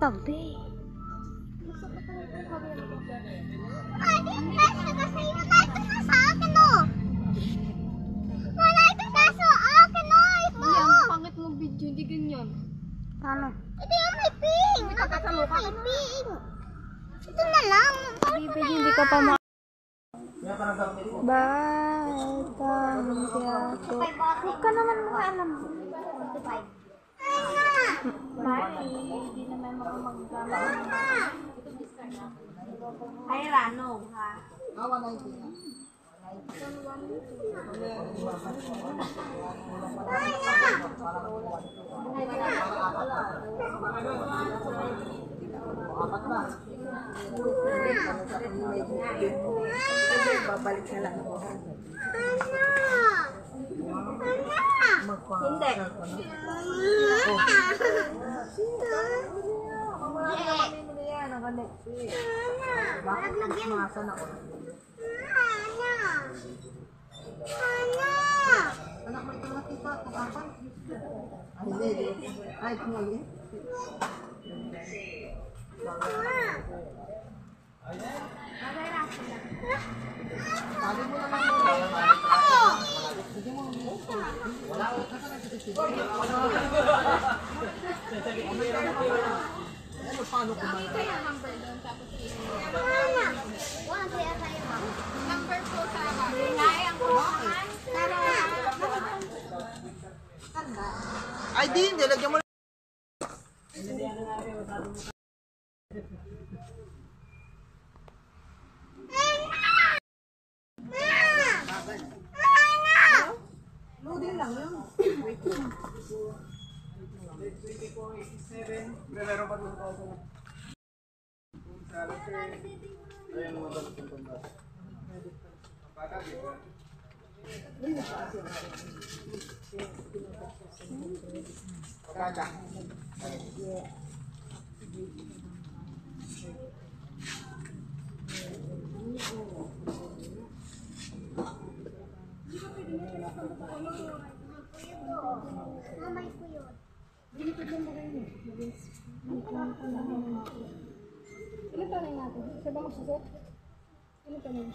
Tabi. Pangit mo video, hindi ganyan. Ano? Ito yung may ping. Nakakasalo ka. May ping. Ito na lang. Hindi ka pa ma... Bye. Huwag ka naman mga alam. Bye. Hindi naman mag-gama. Ay, Rano, ha? Awa na ito. Babalik na lang ako. Hindi. Bakit nagmasan ako? Anak mo ito nakita kung apan? Hindi. Ay, kung hindi. Sabi mo naman ano, paano kumain? Number po sa ay, di, hindi. Lagyan mo. Loading lang yun. Wait lang. 2487. Meron pa doon ako. Ayan mo dapat yung tanda. Pagkada. Mamay ko yun. Ilan tanong natin? Siya ba magsusot? Ilan tanong?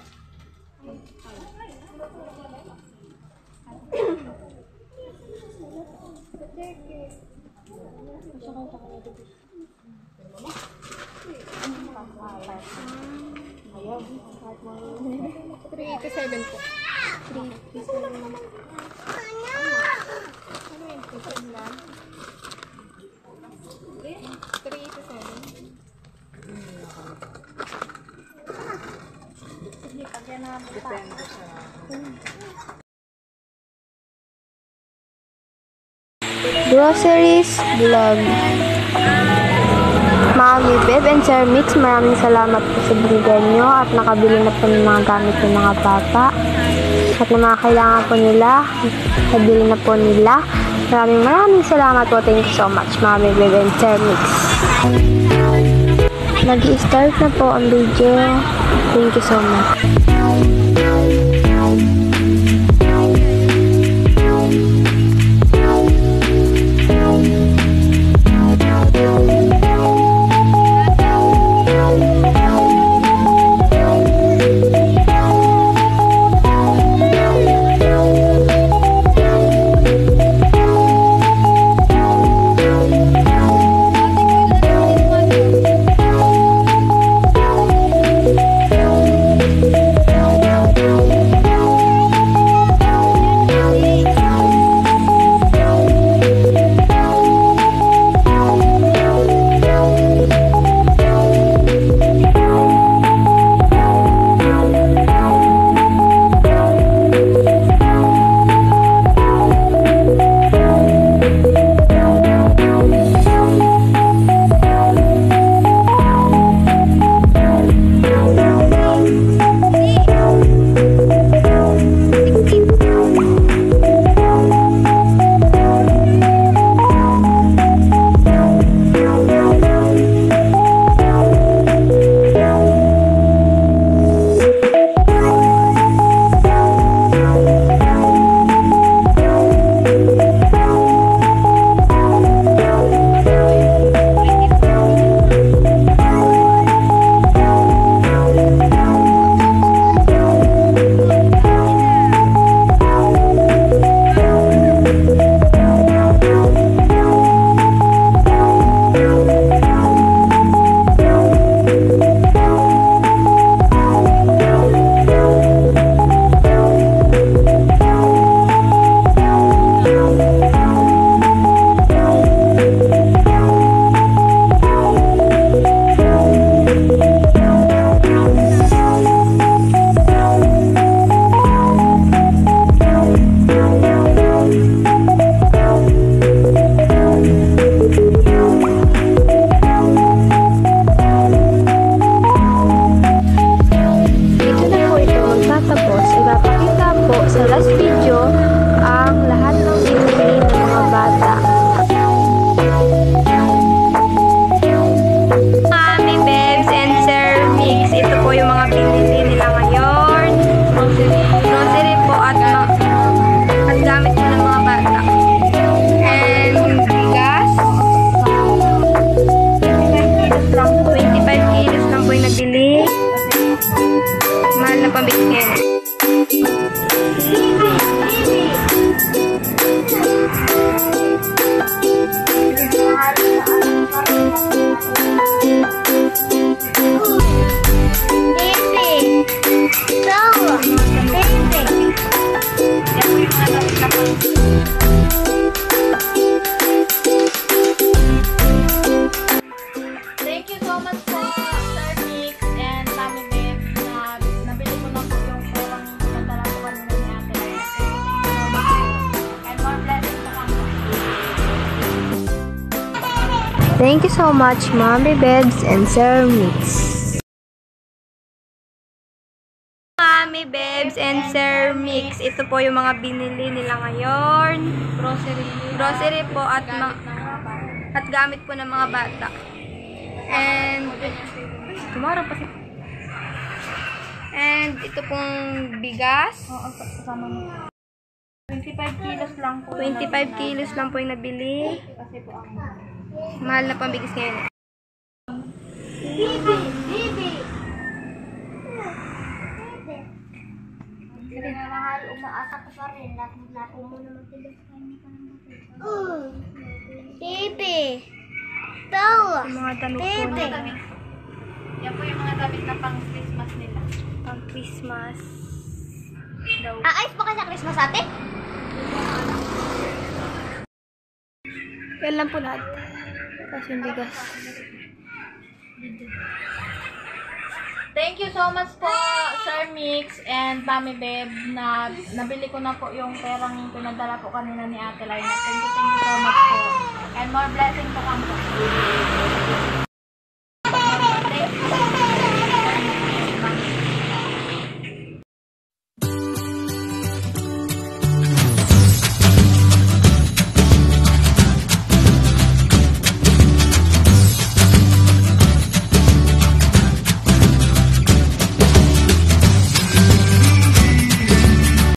Ayaw. 387 po. 387 naman. Ano yun? 387 lang? 387. Depende siya. Groceries Vlog. Mami, Beb and Sir Mix, maraming salamat po sa binigyan nyo at nakabili na po ng mga gamit ng mga bata at na mga kailangan po nila, nabili na po nila. Maraming salamat po. Thank you so much, Mami, Beb and Sir Mix. Nag-i-start na po ang video. Thank you so much. Thank you so much po, Sir Mix and Mami Beb, na nabili ko na po yung perang pinadala ko kanina ni Ate Laila. And more blessings po kami. Thank you so much, Mommy Bebs and Sir Mix. Mommy Bebs and Sir Mix. Ito po yung mga binili nila ngayon. Grocery po at gamit po ng mga bata. And tomorrow pa siya. And ito pong bigas. Oo, kasama mo. 25 kilos lang po. 25 kilos lang po yung nabili. Kasi po ang Mahal na pang bigas ngayon. Hindi na mahal, umaasa ko pa rin. Natin mo naman sila sa kanya ka naman. Baby! Tawa! Yung mga damit po Bebe. nila. yan po yung mga damit na pang Christmas nila. Pang Christmas. Daw. Aayos pa kayo sa Christmas ate? Yan lang po lahat. Tapos yung bigas. Thank you so much po, Sir Mix and Mami Beb, na nabili ko na po yung perang pinadala po kanina ni Ate Laila. Thank you so much po. And more blessings po kami.